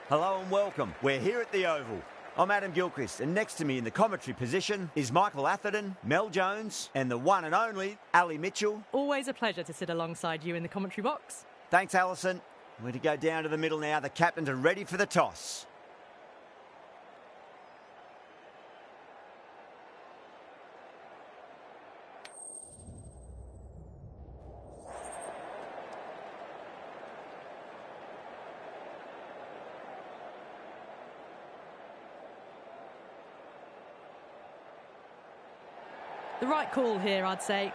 Hello and welcome. We're here at the Oval. I'm Adam Gilchrist, and next to me in the commentary position is Michael Atherton, Mel Jones, and the one and only Ali Mitchell. Always a pleasure to sit alongside you in the commentary box. Thanks, Alison. We're to go down to the middle now. The captains are ready for the toss. The right call here, I'd say.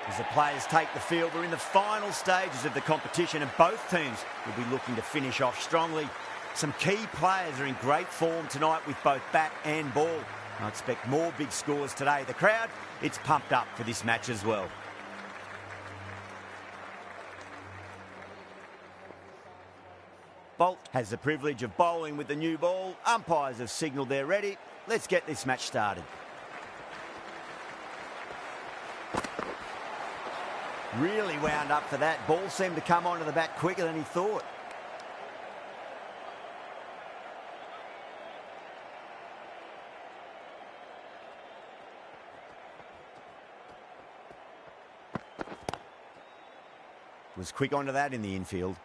As the players take the field, we're in the final stages of the competition and both teams will be looking to finish off strongly. Some key players are in great form tonight with both bat and ball. I expect more big scores today. The crowd, it's pumped up for this match as well. Bolt has the privilege of bowling with the new ball. Umpires have signalled they're ready. Let's get this match started. Really wound up for that. Ball seemed to come onto the bat quicker than he thought. Was quick onto that in the infield.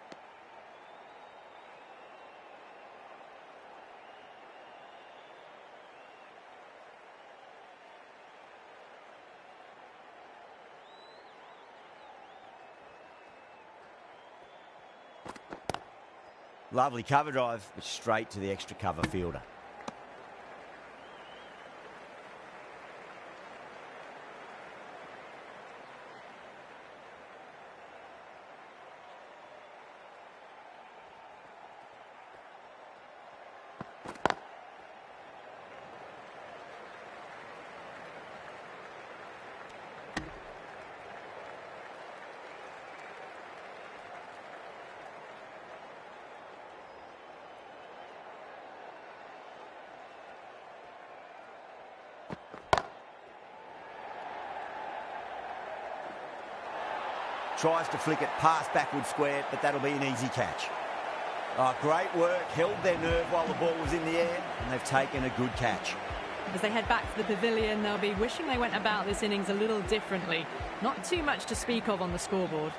Lovely cover drive, but straight to the extra cover fielder. Tries to flick it past backward square, but that'll be an easy catch. Oh, great work. Held their nerve while the ball was in the air, and they've taken a good catch. As they head back to the pavilion, they'll be wishing they went about this innings a little differently. Not too much to speak of on the scoreboard.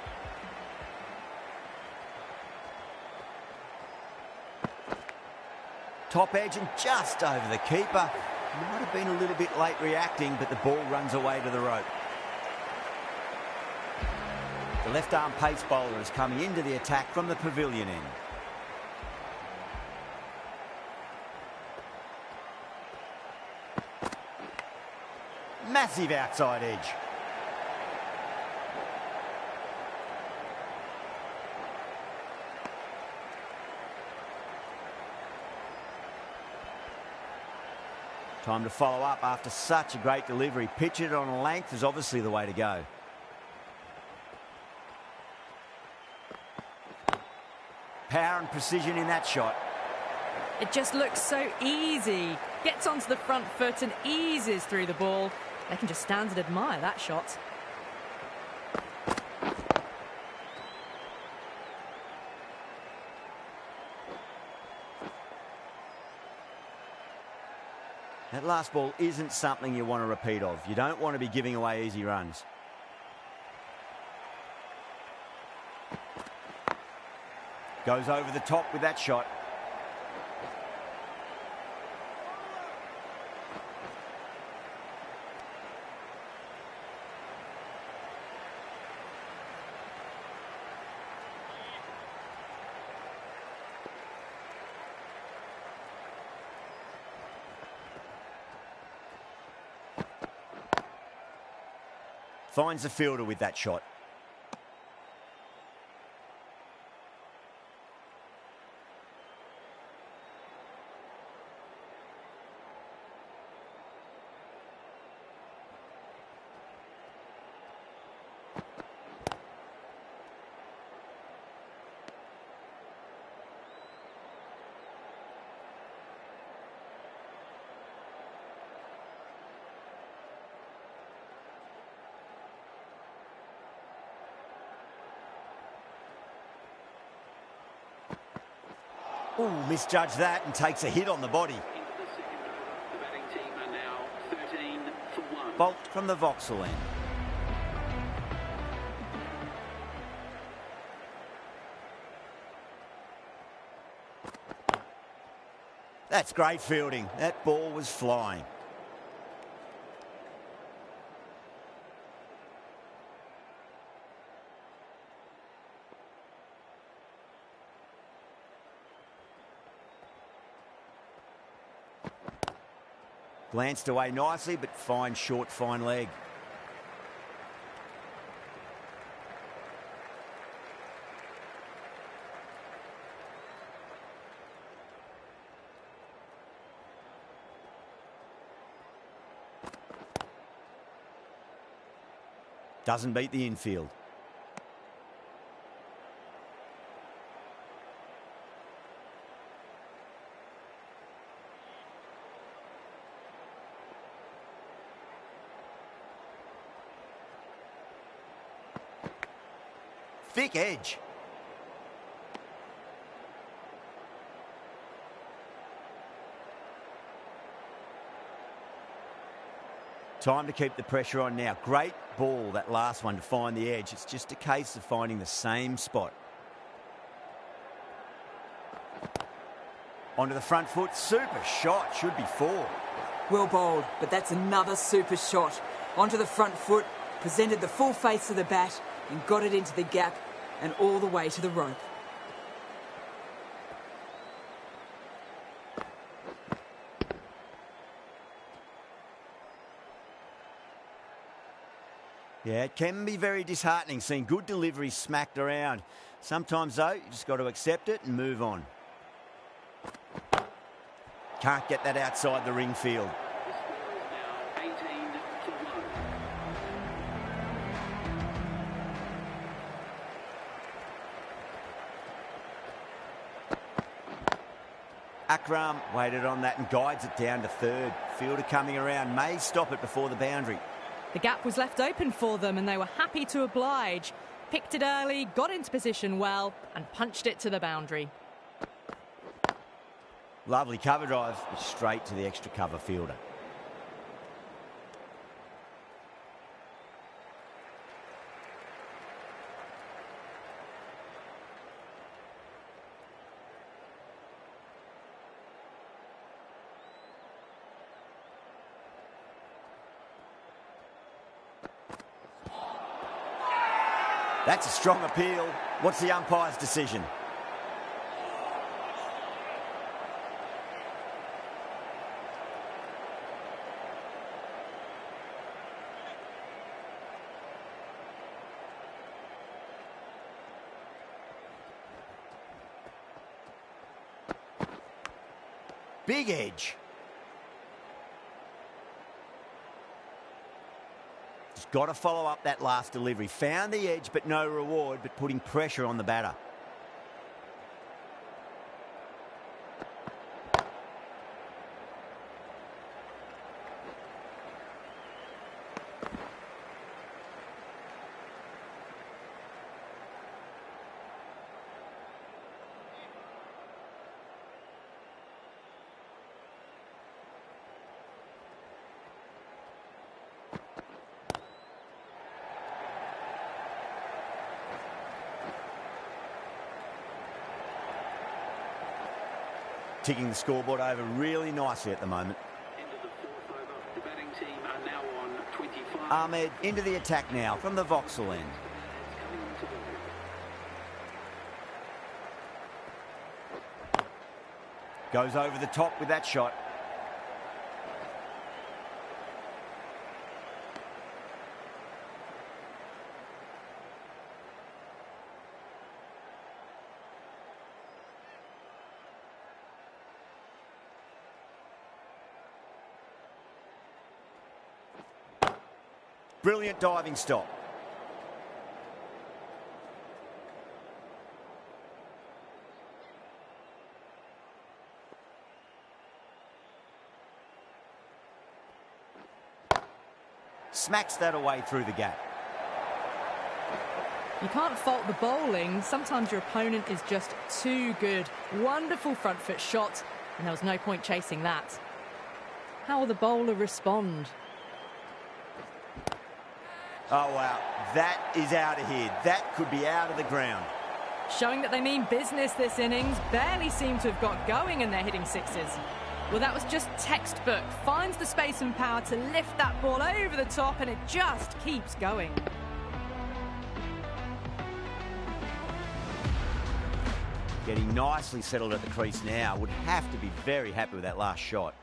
Top edge and just over the keeper. Might have been a little bit late reacting, but the ball runs away to the rope. The left-arm pace bowler is coming into the attack from the pavilion end. Massive outside edge. Time to follow up after such a great delivery. Pitch it on a length is obviously the way to go. Power and precision in that shot. It just looks so easy. Gets onto the front foot and eases through the ball. They can just stand and admire that shot. That last ball isn't something you want to repeat of. You don't want to be giving away easy runs. Goes over the top with that shot. Finds the fielder with that shot. Ooh, misjudged that and takes a hit on the body. Bolt from the Vauxhall end. That's great fielding. That ball was flying. Glanced away nicely, but fine short, fine leg. Doesn't beat the infield. Thick edge. Time to keep the pressure on now. Great ball, that last one, to find the edge. It's just a case of finding the same spot. Onto the front foot. Super shot. Should be 4. Well bowled, but that's another super shot. Onto the front foot, presented the full face of the bat and got it into the gap and all the way to the rope. Yeah, it can be very disheartening seeing good deliveries smacked around. Sometimes, though, you just got to accept it and move on. Can't get that outside the ring field. Akram waited on that and guides it down to third. Fielder coming around, may stop it before the boundary. The gap was left open for them and they were happy to oblige. Picked it early, got into position well and punched it to the boundary. Lovely cover drive, straight to the extra cover fielder. That's a strong appeal. What's the umpire's decision? Big edge. Just got to follow up that last delivery. Found the edge, but no reward, but putting pressure on the batter. Ticking the scoreboard over really nicely at the moment. Into the fourth over. The batting team are now on 25. Ahmed into the attack now from the Vauxhall end. Goes over the top with that shot. Brilliant diving stop. Smacks that away through the gap. You can't fault the bowling. Sometimes your opponent is just too good. Wonderful front foot shot, and there was no point chasing that. How will the bowler respond? Oh, wow. That is out of here. That could be out of the ground. Showing that they mean business this innings. Barely seem to have got going and they're hitting sixes. Well, that was just textbook. Finds the space and power to lift that ball over the top, and it just keeps going. Getting nicely settled at the crease now. Would have to be very happy with that last shot.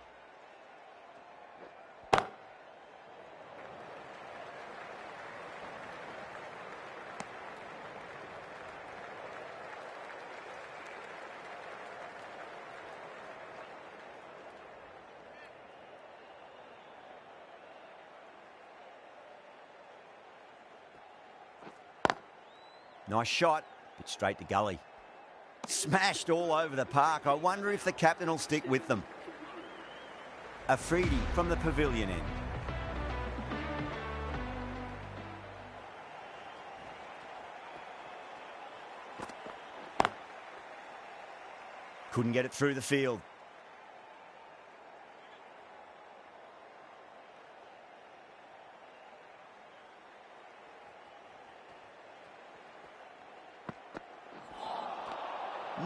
Nice shot, but straight to gully. Smashed all over the park. I wonder if the captain will stick with them. Afridi from the pavilion end. Couldn't get it through the field.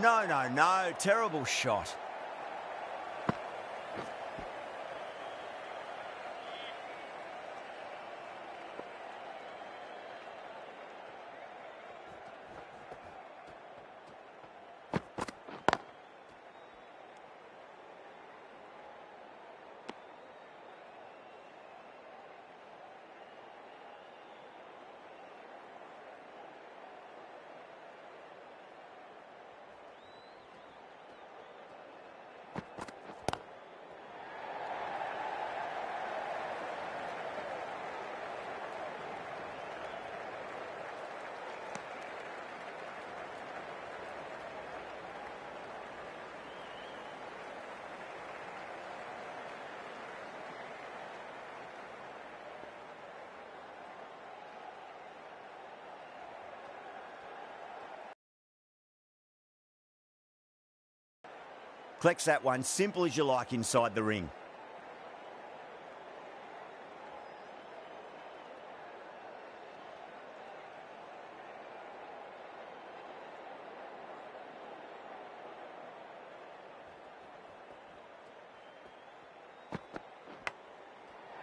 No, no, no. Terrible shot. Collects that one, simple as you like, inside the ring.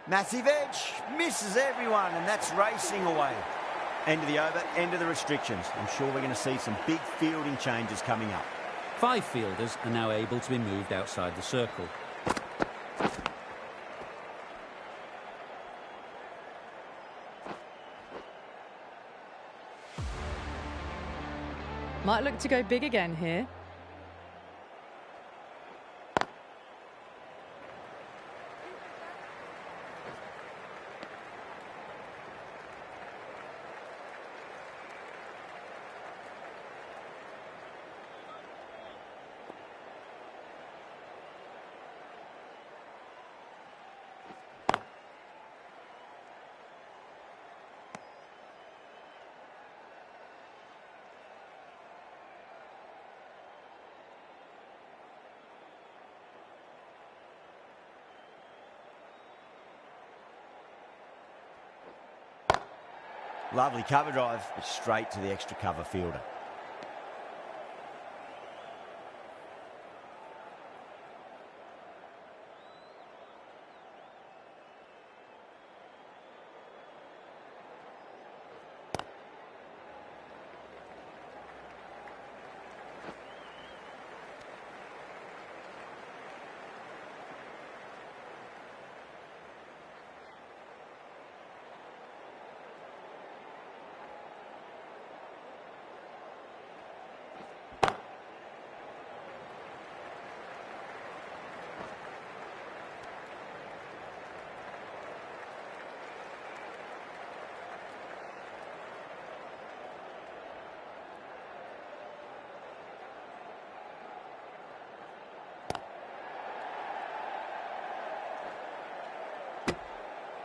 Massive edge, misses everyone, and that's racing away. End of the over, end of the restrictions. I'm sure we're going to see some big fielding changes coming up. 5 fielders are now able to be moved outside the circle. Might look to go big again here. Lovely cover drive, but straight to the extra cover fielder.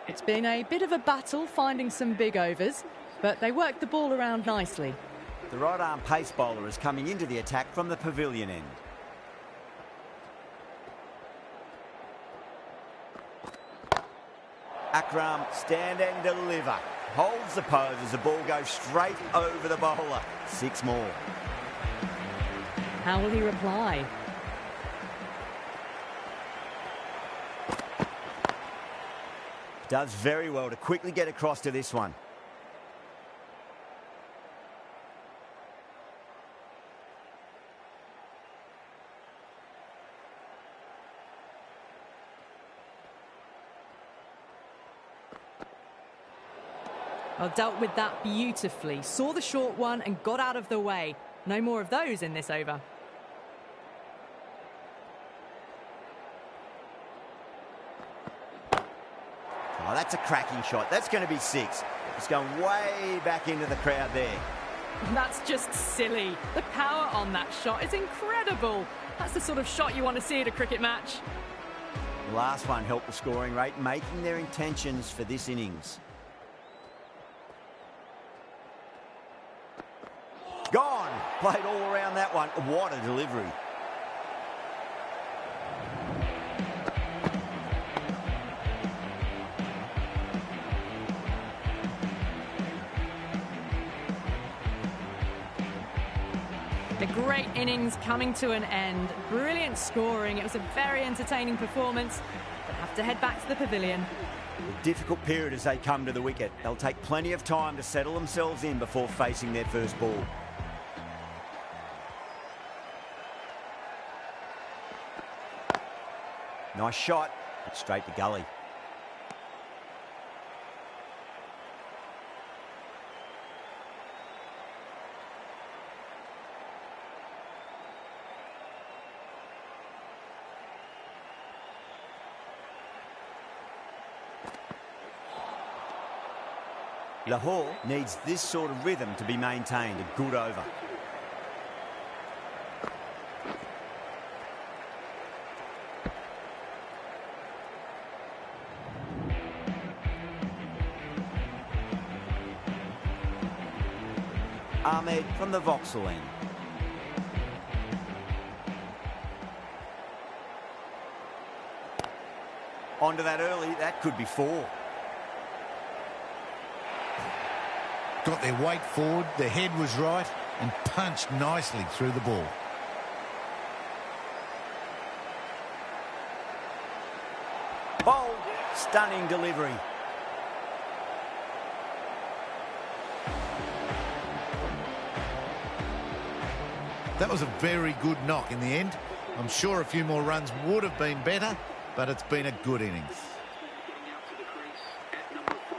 It's been a bit of a battle finding some big overs. but they worked the ball around nicely. The right-arm pace bowler is coming into the attack from the pavilion end. Akram, stand and deliver. Holds the pose as the ball goes straight over the bowler. 6 more. How will he reply? Does very well to quickly get across to this one. Well, dealt with that beautifully. Saw the short one and got out of the way. No more of those in this over. Oh, that's a cracking shot. That's going to be 6. It's going way back into the crowd there. That's just silly. The power on that shot is incredible. That's the sort of shot you want to see at a cricket match. The last one helped the scoring rate, making their intentions for this innings. Gone. Played all around that one. What a delivery. A great innings coming to an end. Brilliant scoring. It was a very entertaining performance. But have to head back to the pavilion. A difficult period as they come to the wicket. They'll take plenty of time to settle themselves in before facing their first ball. Nice shot, but straight to gully. Lahore needs this sort of rhythm to be maintained. A good over. Ahmed from the Vauxhall end. Onto that early, that could be 4. Got their weight forward, their head was right, and punched nicely through the ball. Bold, stunning delivery. That was a very good knock in the end. I'm sure a few more runs would have been better, but it's been a good innings. Getting out to the crease at number 5.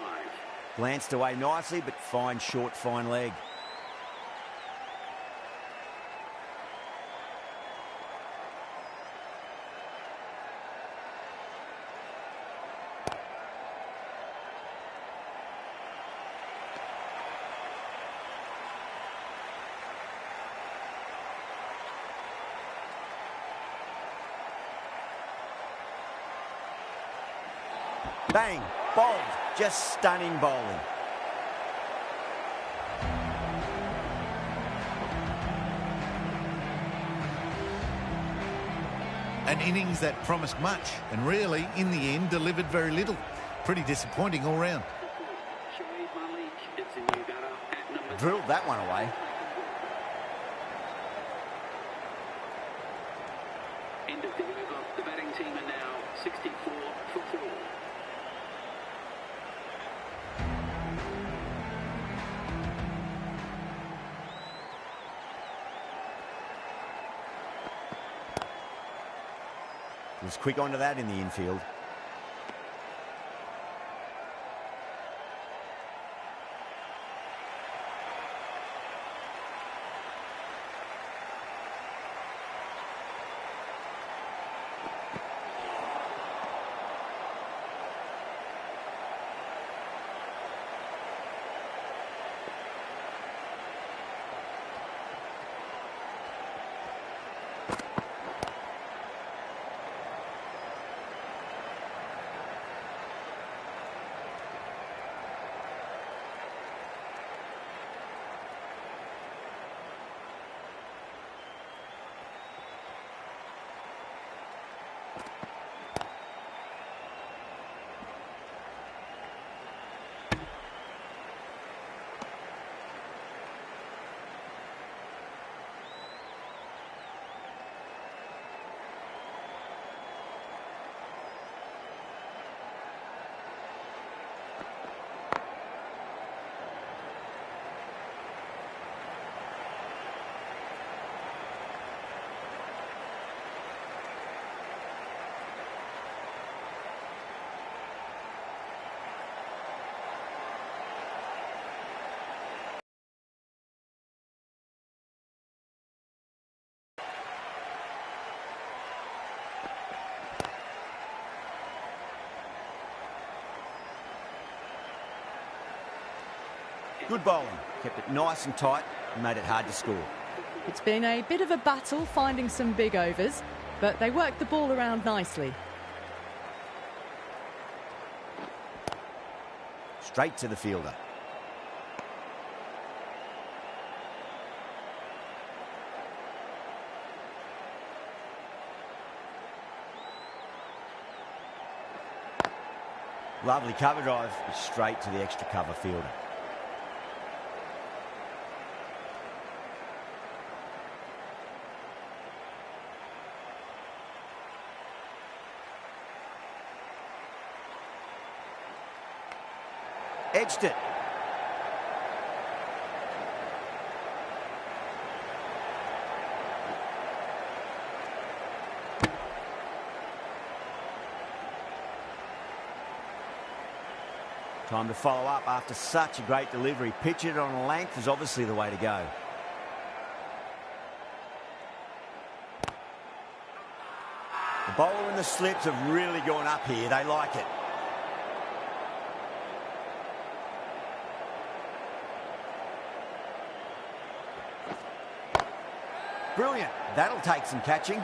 Glanced away nicely, but fine short, fine leg. Bang, bowled, just stunning bowling. An innings that promised much and really, in the end, delivered very little. Pretty disappointing all round. Shoaib Malik, it's a new batter at number Drilled that one away. End of the over. The batting team are now 64 for 4. Was quick onto that in the infield. Good bowling, kept it nice and tight and made it hard to score. It's been a bit of a battle finding some big overs, but they worked the ball around nicely. Straight to the fielder. Lovely cover drive, straight to the extra cover fielder. Edged it. Time to follow up after such a great delivery. Pitch it on a length is obviously the way to go. The bowler and the slips have really gone up here. They like it. Brilliant. That'll take some catching.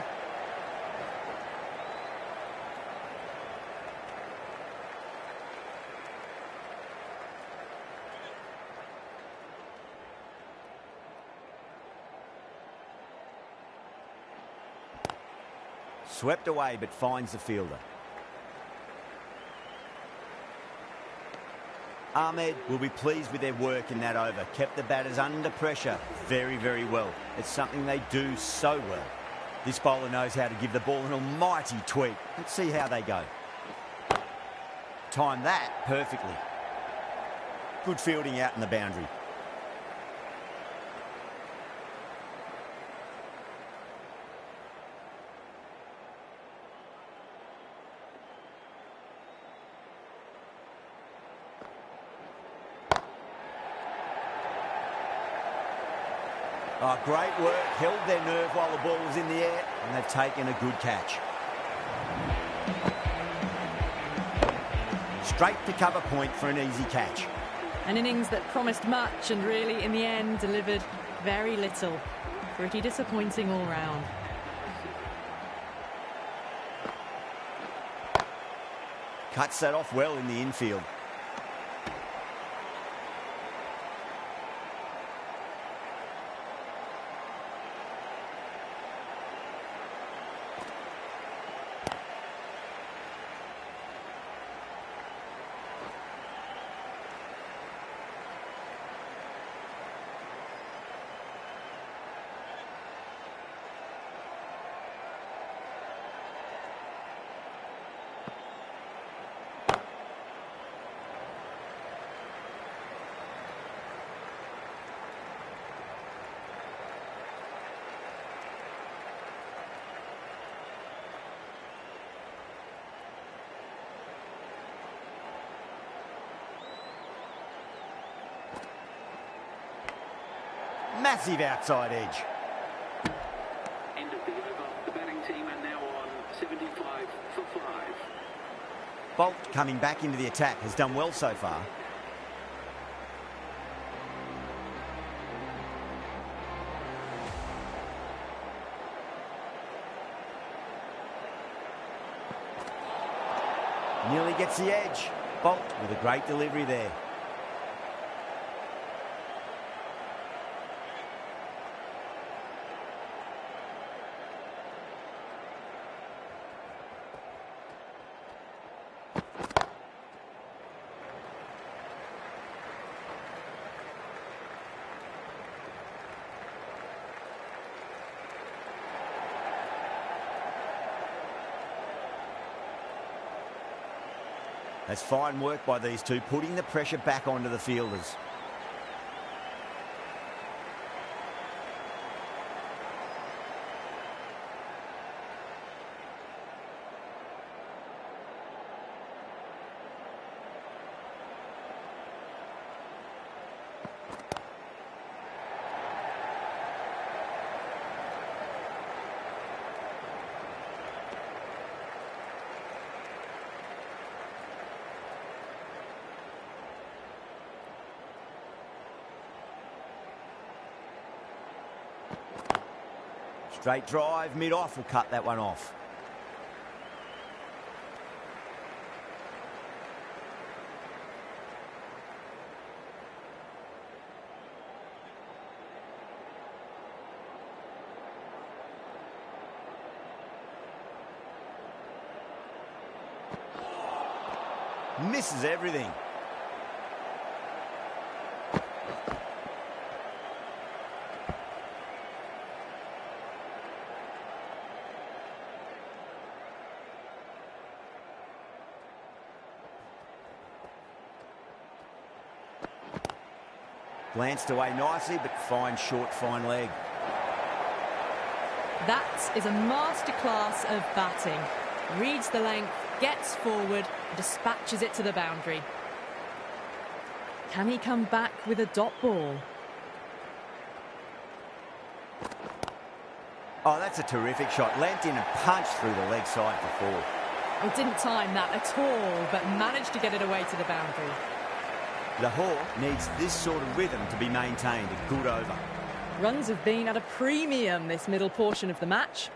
Swept away, but finds the fielder. Ahmed will be pleased with their work in that over. Kept the batters under pressure very, very well. It's something they do so well. This bowler knows how to give the ball an almighty tweak. Let's see how they go. Timed that perfectly. Good fielding out in the boundary. Oh, great work. Held their nerve while the ball was in the air, and they've taken a good catch. Straight to cover point for an easy catch. An innings that promised much and really, in the end, delivered very little. Pretty disappointing all round. Cuts that off well in the infield. Massive outside edge. End of the over. The batting team are now on 75 for 5. Bolt coming back into the attack has done well so far. Nearly gets the edge. Bolt with a great delivery there. That's fine work by these two, putting the pressure back onto the fielders. Straight drive, mid-off will cut that one off. Misses everything. Glanced away nicely, but fine short, fine leg. That is a masterclass of batting. Reads the length, gets forward, dispatches it to the boundary. Can he come back with a dot ball? Oh, that's a terrific shot. Leant in and punched through the leg side for four. He didn't time that at all, but managed to get it away to the boundary. Lahore needs this sort of rhythm to be maintained. A good over. Runs have been at a premium this middle portion of the match.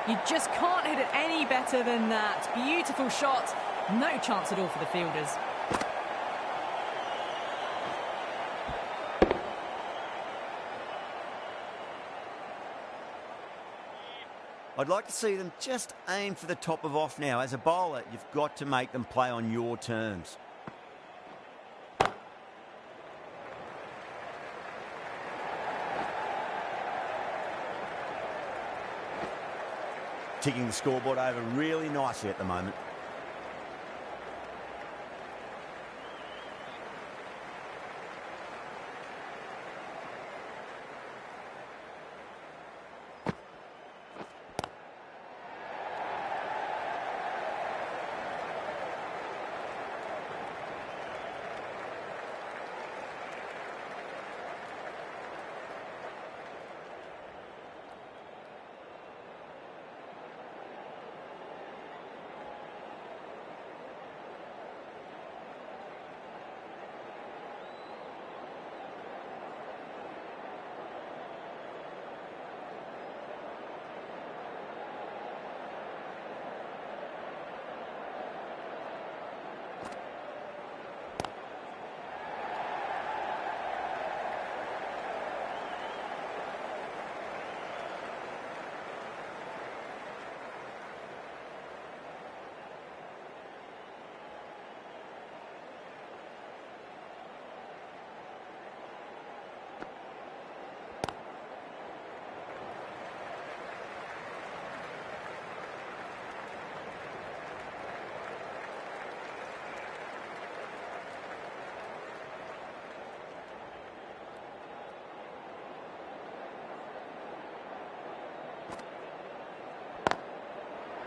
You just can't hit it any better than that. Beautiful shot. No chance at all for the fielders. I'd like to see them just aim for the top of off now. As a bowler, you've got to make them play on your terms. Ticking the scoreboard over really nicely at the moment.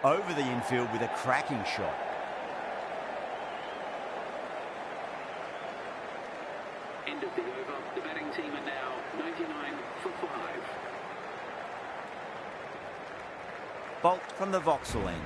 Over the infield with a cracking shot. End of the over. The batting team are now 99 for 5. Bolt from the Vauxhall end.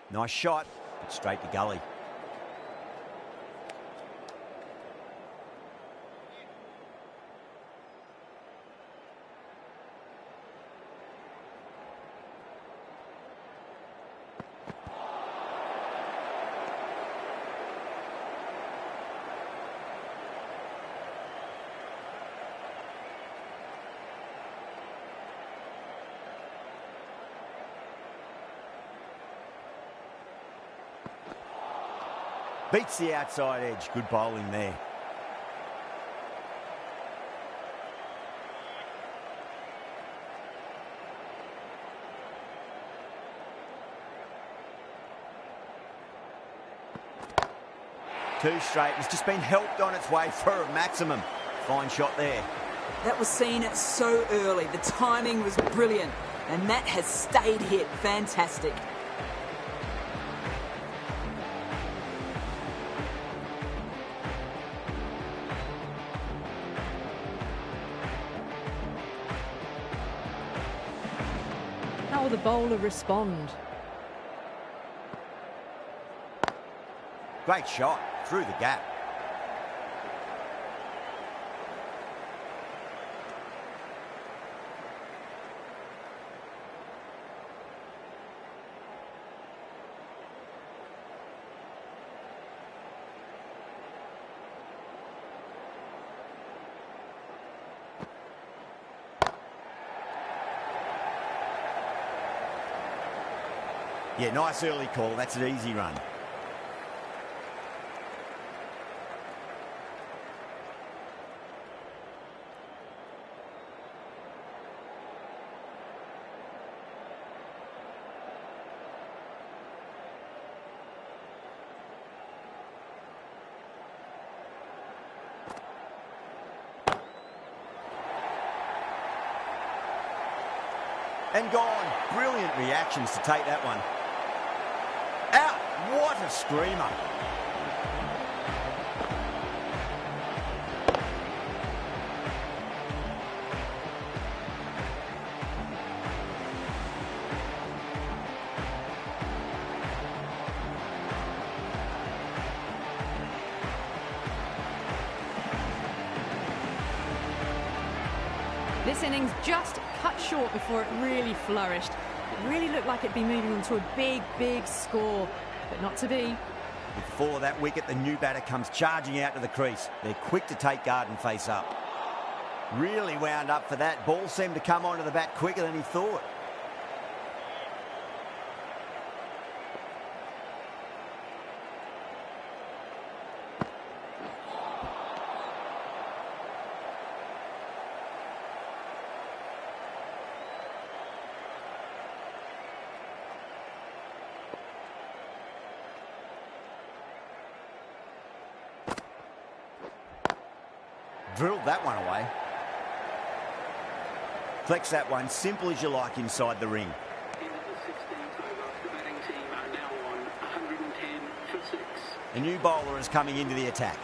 Nice shot, but straight to gully. Beats the outside edge. Good bowling there. Two straight. It's just been helped on its way for a maximum. Fine shot there. That was seen so early. The timing was brilliant. And that has stayed hit. Fantastic. How will the bowler respond? Great shot. Through the gap. Yeah, nice early call. That's an easy run. And gone. Brilliant reactions to take that one. Out. What a screamer. This innings just cut short before it really flourished. It really looked like it'd be moving into a big, big score, but not to be. Before that wicket, the new batter comes charging out to the crease. They're quick to take guard and face up. Really wound up for that. Ball seemed to come onto the bat quicker than he thought. Drilled that one away. Flex that one, simple as you like, inside the ring. Into the 16th over, the batting team are now on 110 for 6. A new bowler is coming into the attack.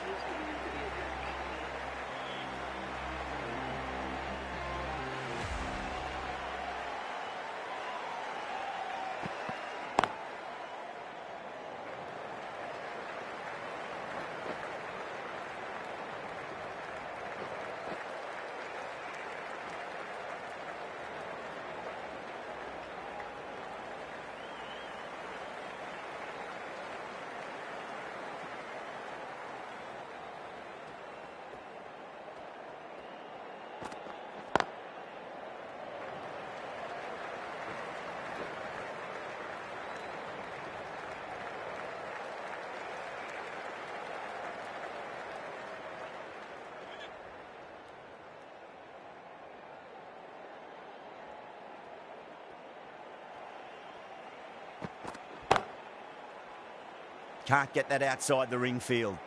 Can't get that outside the ring field.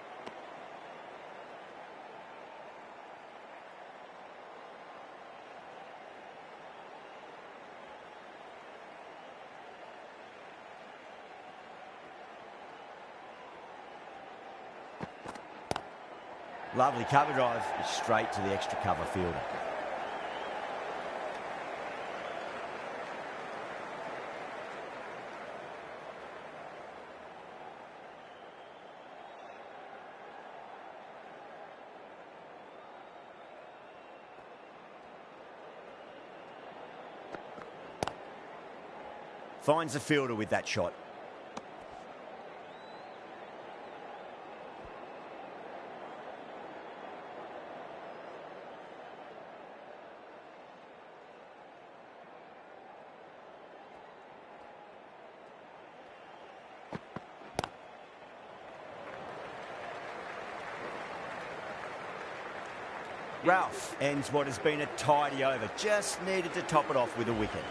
Lovely cover drive, straight to the extra cover fielder. Finds the fielder with that shot. Ralph ends what has been a tidy over. Just needed to top it off with a wicket.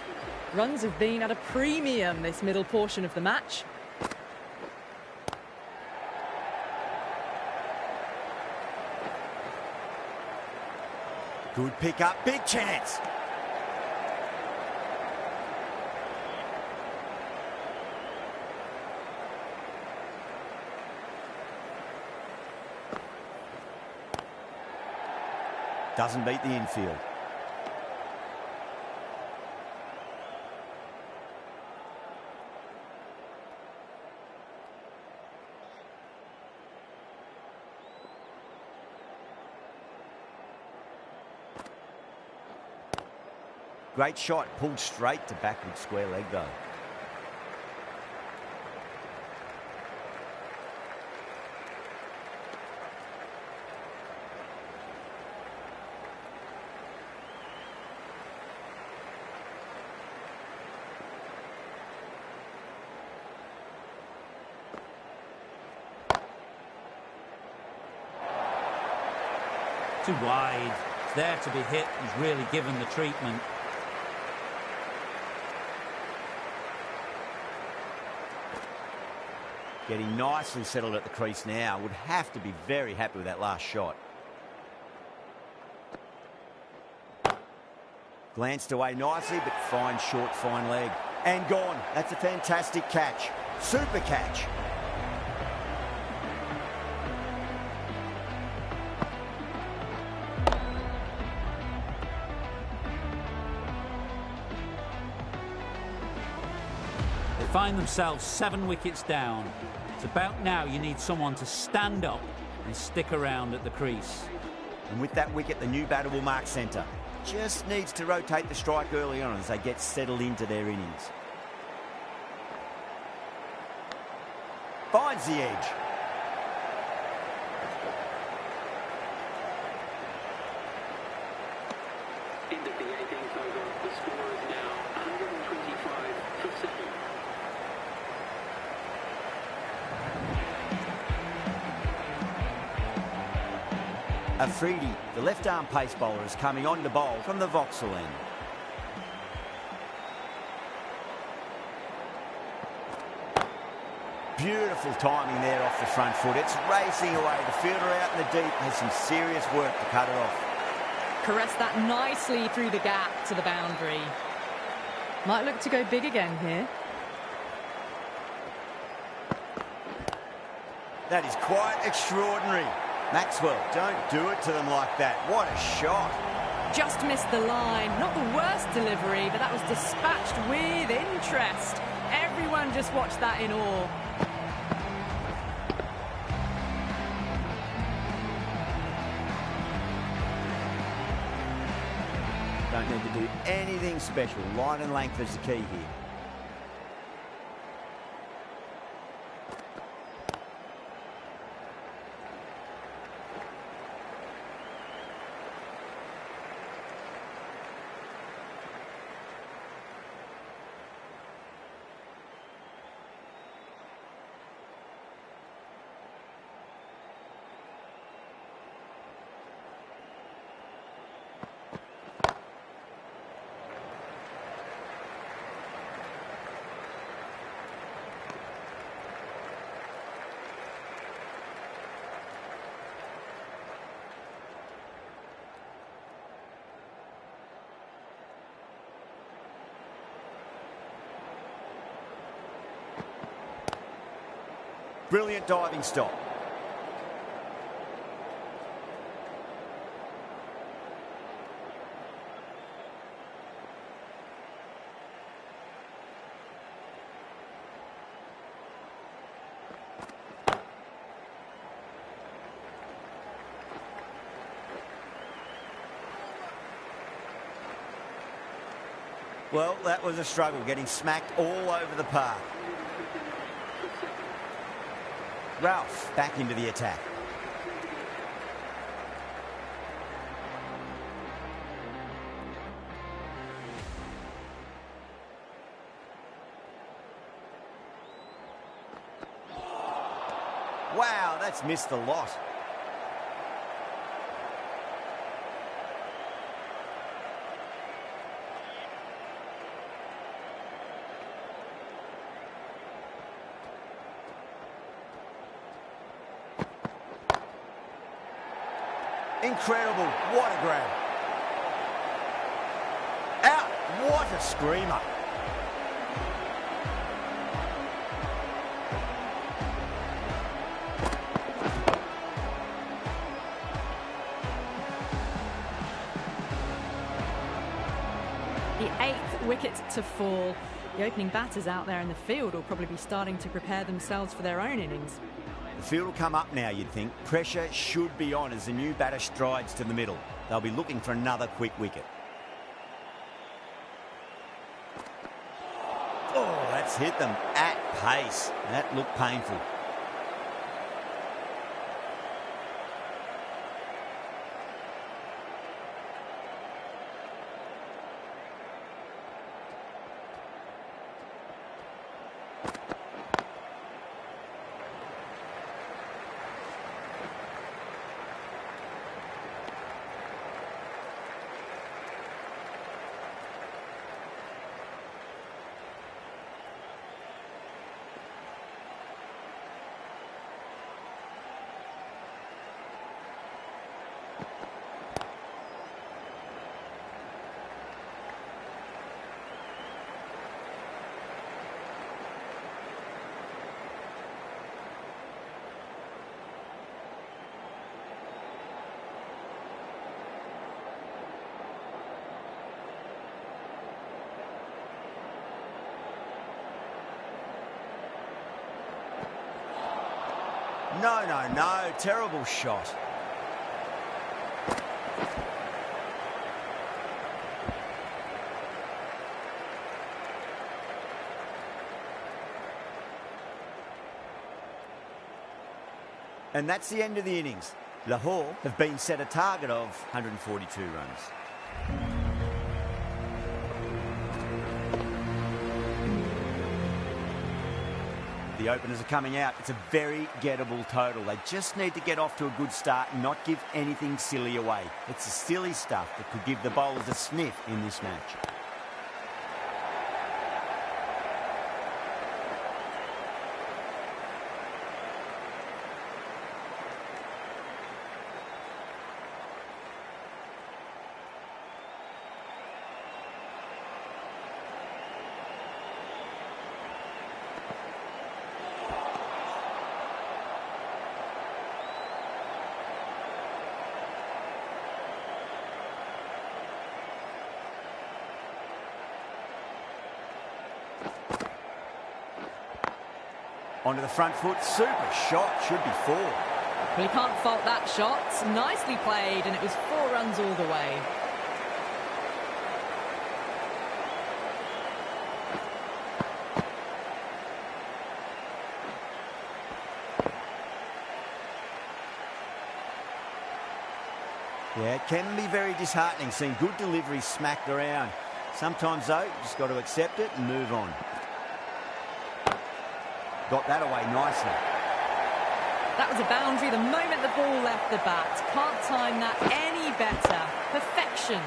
Runs have been at a premium this middle portion of the match. Good pick up, big chance. Doesn't beat the infield. Great shot, pulled straight to backward square leg though. Too wide. It's there to be hit. He's really given the treatment. Getting nicely settled at the crease now. Would have to be very happy with that last shot. Glanced away nicely, but fine short, fine leg. And gone. That's a fantastic catch. Super catch. They find themselves 7 wickets down. It's about now you need someone to stand up and stick around at the crease. And with that wicket, the new batter will mark centre. Just needs to rotate the strike early on as they get settled into their innings. Finds the edge. End of the 18th over. The score is now 125 for 7. Afridi, the left-arm pace bowler, is coming on to bowl from the Vauxhall end. Beautiful timing there off the front foot. It's racing away. The fielder out in the deep has some serious work to cut it off. Caressed that nicely through the gap to the boundary. Might look to go big again here. That is quite extraordinary. Maxwell, don't do it to them like that. What a shot. Just missed the line. Not the worst delivery, but that was dispatched with interest. Everyone just watched that in awe. Don't need to do anything special. Line and length is the key here. Brilliant diving stop. Well, that was a struggle, getting smacked all over the park. Ralph back into the attack. Wow, that's missed the lot. Incredible. What a grab. Out. What a screamer. The 8th wicket to fall. The opening batters out there in the field will probably be starting to prepare themselves for their own innings. The field will come up now, you'd think. Pressure should be on as the new batter strides to the middle. They'll be looking for another quick wicket. Oh, that's hit them at pace. That looked painful. No. Terrible shot. And that's the end of the innings. Lahore have been set a target of 142 runs. The openers are coming out. It's a very gettable total. They just need to get off to a good start and not give anything silly away. It's the silly stuff that could give the bowlers a sniff in this match. Onto the front foot, super shot, should be 4. Well, you can't fault that shot. Nicely played, and it was 4 runs all the way. Yeah, it can be very disheartening seeing good deliveries smacked around. Sometimes, though, you just got to accept it and move on. Got that away nicely. That was a boundary the moment the ball left the bat. Can't time that any better. Perfection.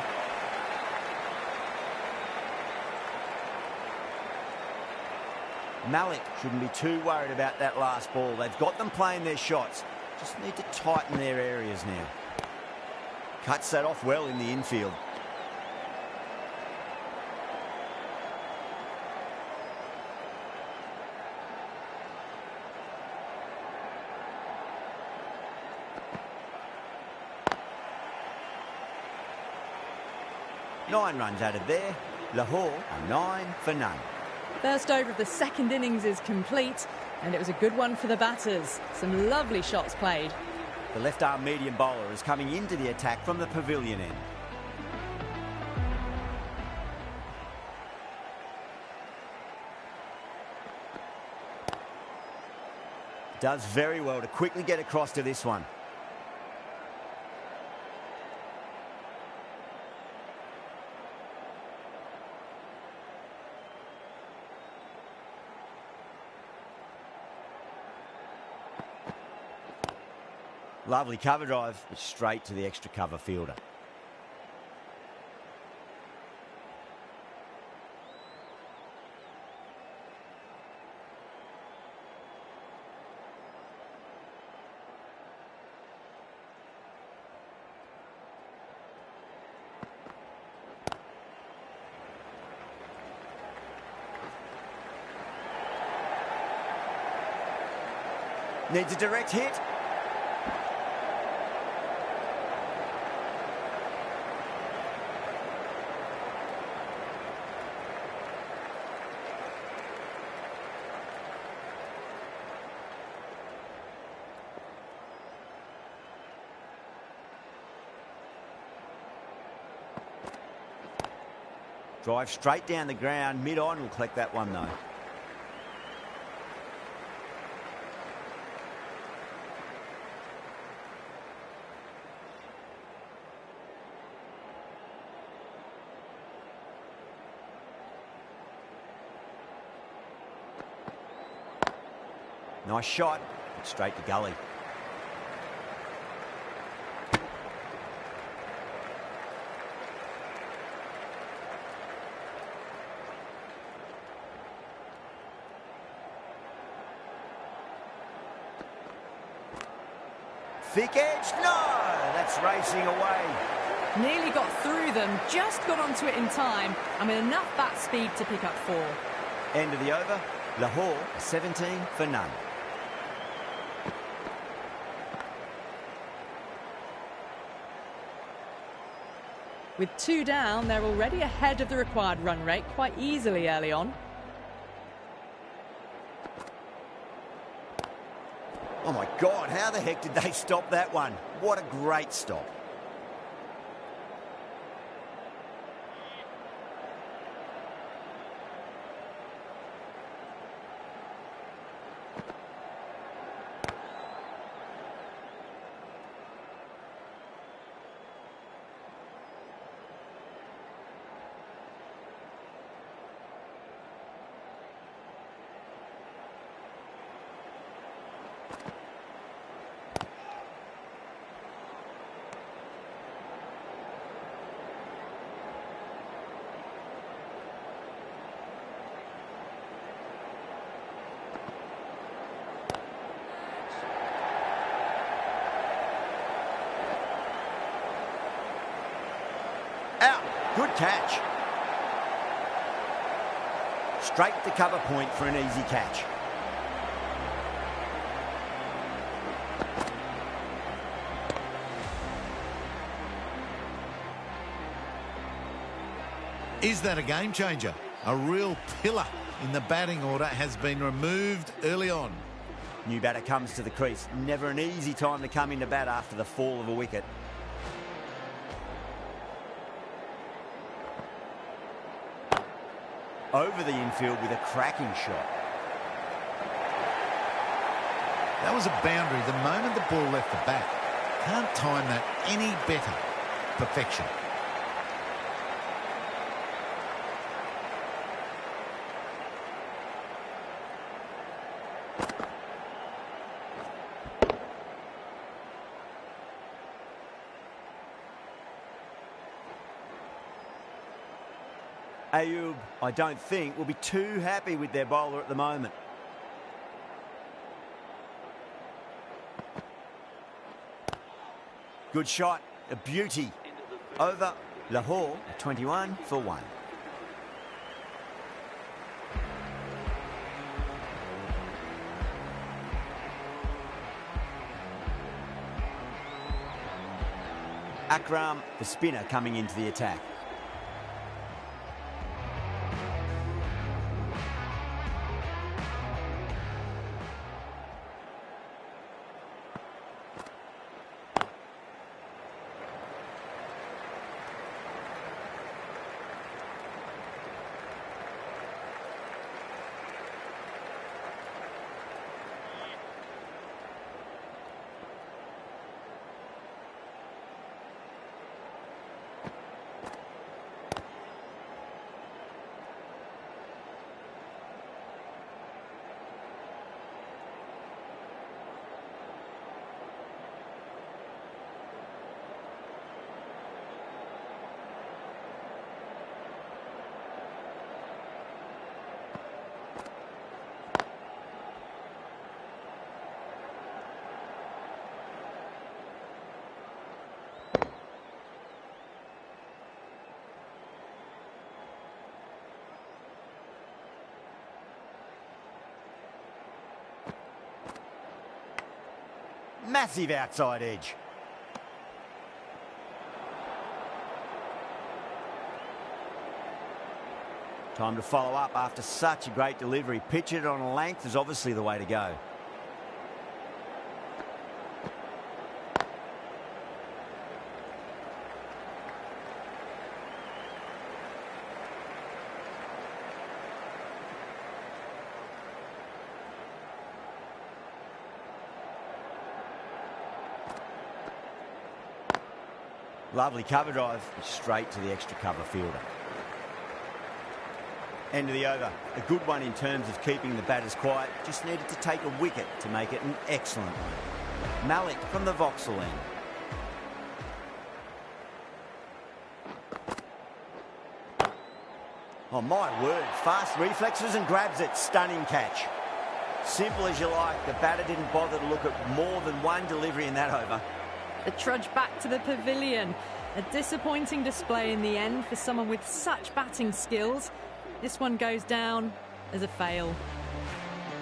Malik shouldn't be too worried about that last ball. They've got them playing their shots. Just need to tighten their areas now. Cuts that off well in the infield. Nine runs added there. Lahore are 9 for none. First over of the second innings is complete, and it was a good one for the batters. Some lovely shots played. The left-arm medium bowler is coming into the attack from the pavilion end. Does very well to quickly get across to this one. Lovely cover drive, but straight to the extra cover fielder. Needs a direct hit. Drive straight down the ground. Mid-on will collect that one, though. Nice shot. Straight to gully. Thick edge, no! That's racing away. Nearly got through them, just got onto it in time, and with enough bat speed to pick up 4. End of the over. Lahore, 17 for none. With 2 down, they're already ahead of the required run rate quite easily early on. Oh my God, how the heck did they stop that one? What a great stop. Out. Good catch. Straight to cover point for an easy catch. Is that a game changer? A real pillar in the batting order has been removed early on. New batter comes to the crease. Never an easy time to come into bat after the fall of a wicket. Over the infield with a cracking shot. That was a boundary the moment the ball left the bat. Can't time that any better. Perfection. Ayub, I don't think, will be too happy with their bowler at the moment. Good shot, a beauty. Over, Lahore, 21 for 1. Akram, the spinner, coming into the attack. Massive outside edge. Time to follow up after such a great delivery. Pitch it on a length is obviously the way to go. Lovely cover drive, straight to the extra cover fielder. End of the over. A good one in terms of keeping the batters quiet. Just needed to take a wicket to make it an excellent one. Malik from the Vauxhall end. Oh my word, fast reflexes and grabs it. Stunning catch. Simple as you like. The batter didn't bother to look at more than one delivery in that over. The trudge back to the pavilion. A disappointing display in the end for someone with such batting skills. This one goes down as a fail.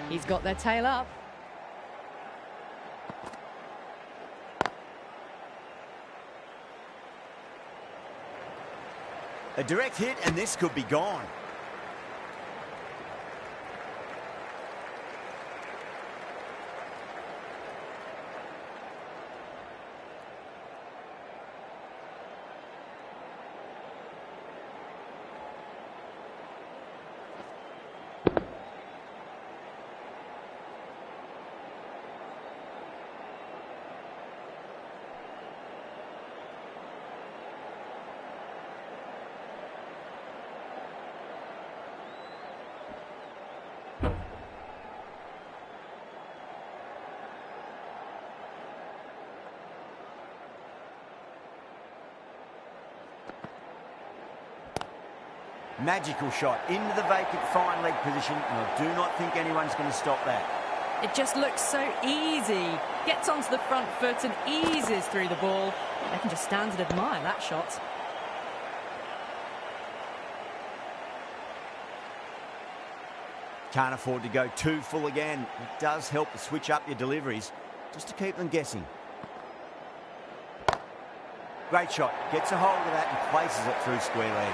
He's got their tail up. A direct hit and this could be gone. Magical shot into the vacant fine leg position, and I do not think anyone's going to stop that. It just looks so easy. Gets onto the front foot and eases through the ball. I can just stand and admire that shot. Can't afford to go too full again. It does help to switch up your deliveries, just to keep them guessing. Great shot. Gets a hold of that and places it through square leg.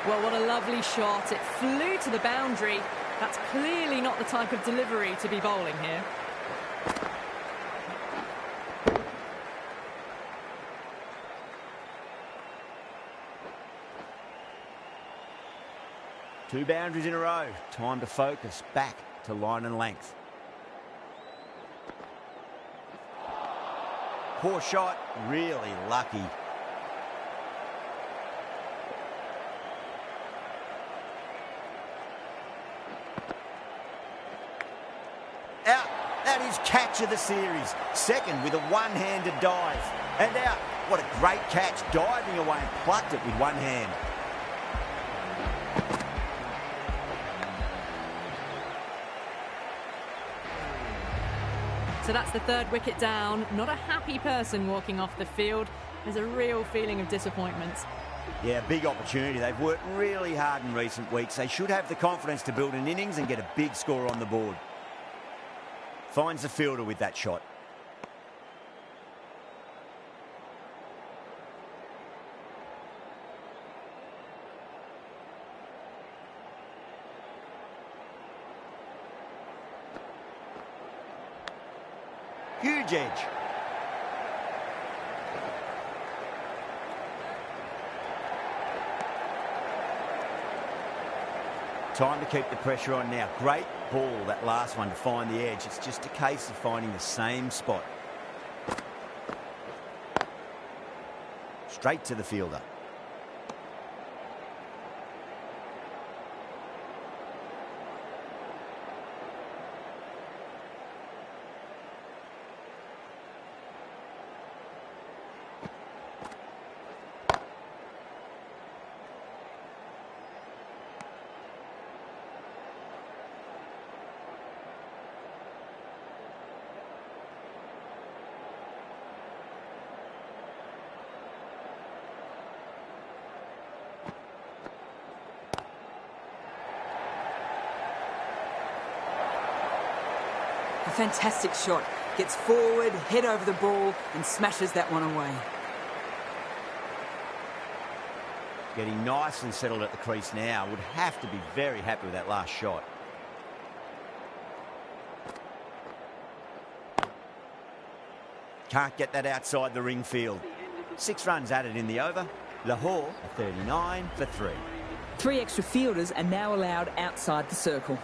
Well, what a lovely shot. It flew to the boundary. That's clearly not the type of delivery to be bowling here. Two boundaries in a row. Time to focus. Back to line and length. Poor shot. Really lucky. Out. That is catch of the series. Second with a one-handed dive. And out. What a great catch. Diving away and plucked it with one hand. So that's the third wicket down. Not a happy person walking off the field. There's a real feeling of disappointment. Yeah, big opportunity. They've worked really hard in recent weeks. They should have the confidence to build an innings and get a big score on the board. Finds the fielder with that shot. Huge edge. Time to keep the pressure on now. Great ball, that last one, to find the edge. It's just a case of finding the same spot. Straight to the fielder. A fantastic shot. gets forward, head over the ball and smashes that one away. Getting nicely settled at the crease now. Would have to be very happy with that last shot. Can't get that outside the ring field. 6 runs added in the over. Lahore a 39 for 3. 3 extra fielders are now allowed outside the circle.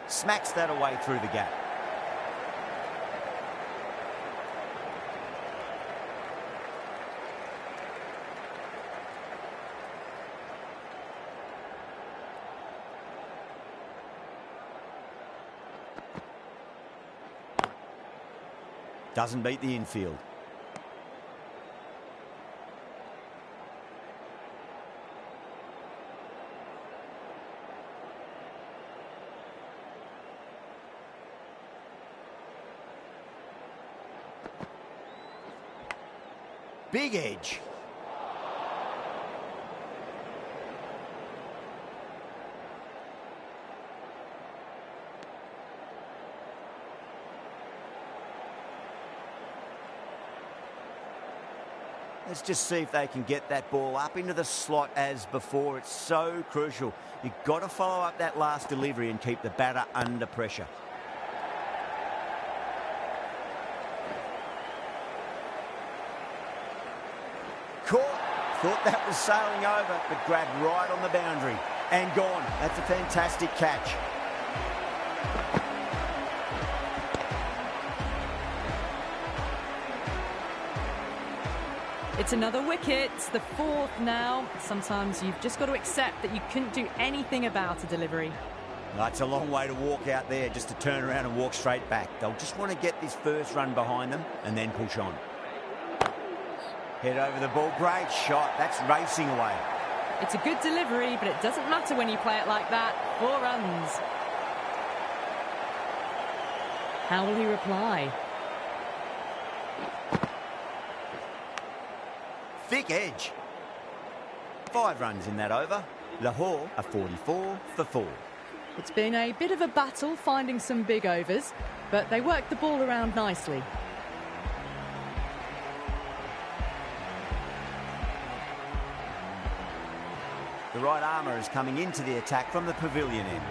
Smacks that away through the gap. Doesn't beat the infield. Big edge. Let's just see if they can get that ball up into the slot as before. It's so crucial. You've got to follow up that last delivery and keep the batter under pressure. Caught. Thought that was sailing over, but grabbed right on the boundary. And gone. That's a fantastic catch. It's another wicket. It's the 4th now. Sometimes you've just got to accept that you couldn't do anything about a delivery. That's a long way to walk out there just to turn around and walk straight back. They'll just want to get this first run behind them and then push on. Head over the ball. Great shot. That's racing away. It's a good delivery, but it doesn't matter when you play it like that. 4 runs. How will he reply? Thick edge. 5 runs in that over. Lahore are 44 for 4. It's been a bit of a battle finding some big overs, but they worked the ball around nicely. The right armour is coming into the attack from the pavilion end.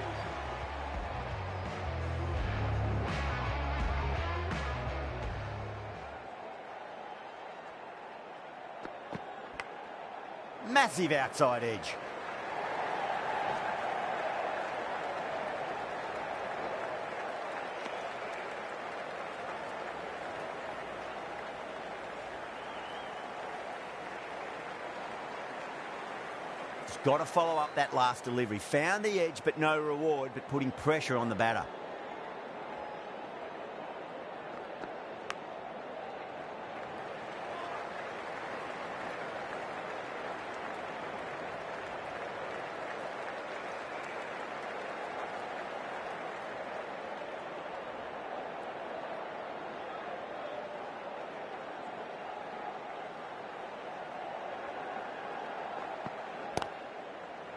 Massive outside edge. He's got to follow up that last delivery. Found the edge, but no reward, but putting pressure on the batter.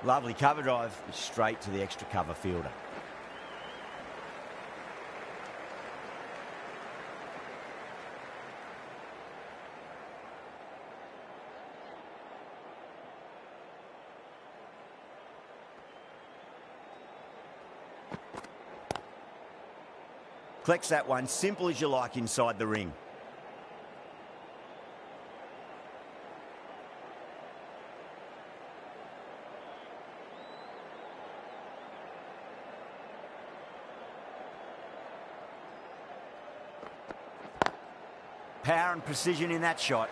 Lovely cover drive, straight to the extra cover fielder. Collects that one, simple as you like inside the ring. Power and precision in that shot.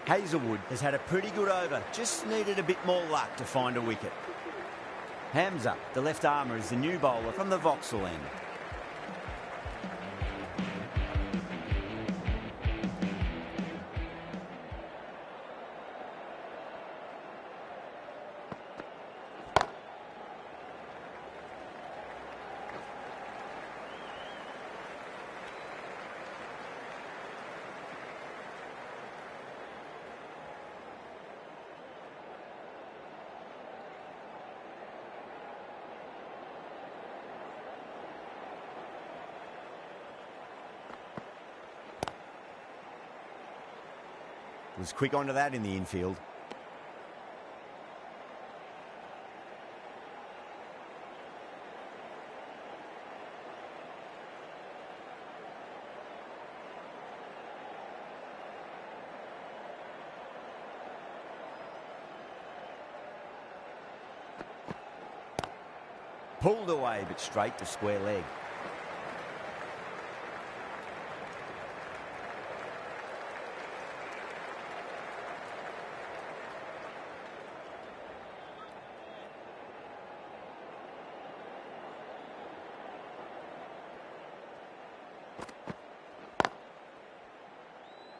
Hazelwood has had a pretty good over, just needed a bit more luck to find a wicket. Hamza, the left armour, is the new bowler from the Vauxhall end. Was quick onto that in the infield. Pulled away, but straight to square leg.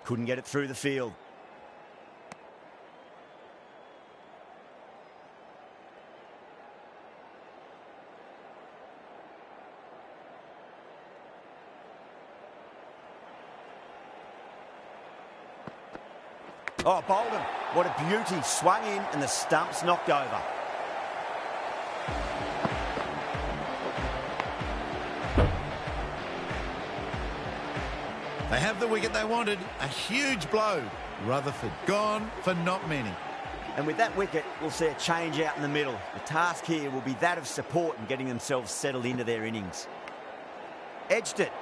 Couldn't get it through the field. Oh, bowled him. What a beauty. Swung in and the stump's knocked over. They have the wicket they wanted. A huge blow. Rutherford gone for not many. And with that wicket, we'll see a change out in the middle. The task here will be that of support and getting themselves settled into their innings. Edged it.